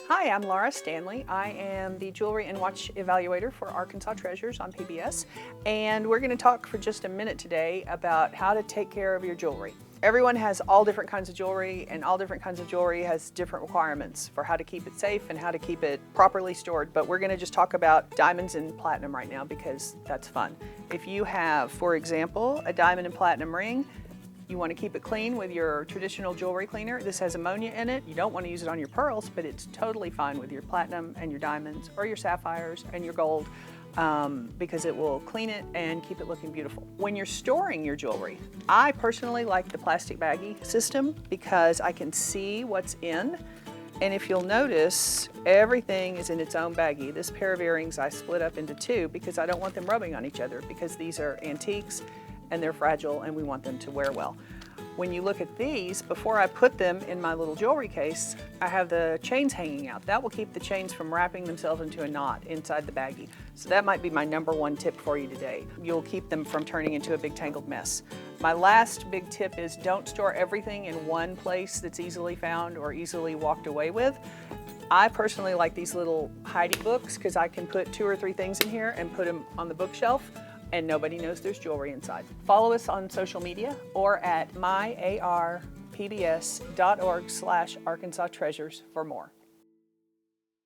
Hi, I'm Laura Stanley. I am the Jewelry and Watch Evaluator for Arkansas Treasures on PBS, and we're going to talk for just a minute today about how to take care of your jewelry. Everyone has all different kinds of jewelry, and all different kinds of jewelry has different requirements for how to keep it safe and how to keep it properly stored, but we're going to just talk about diamonds and platinum right now because that's fun. If you have, for example, a diamond and platinum ring, you want to keep it clean with your traditional jewelry cleaner. This has ammonia in it. You don't want to use it on your pearls, but it's totally fine with your platinum and your diamonds or your sapphires and your gold because it will clean it and keep it looking beautiful. When you're storing your jewelry, I personally like the plastic baggie system because I can see what's in. And if you'll notice, everything is in its own baggie. This pair of earrings I split up into two because I don't want them rubbing on each other because these are antiques and they're fragile and we want them to wear well. When you look at these, before I put them in my little jewelry case, I have the chains hanging out. That will keep the chains from wrapping themselves into a knot inside the baggie. So that might be my #1 tip for you today. You'll keep them from turning into a big tangled mess. My last big tip is don't store everything in one place that's easily found or easily walked away with. I personally like these little hidey books because I can put 2 or 3 things in here and put them on the bookshelf and nobody knows there's jewelry inside. Follow us on social media or at myarpbs.org/Arkansas Treasures for more.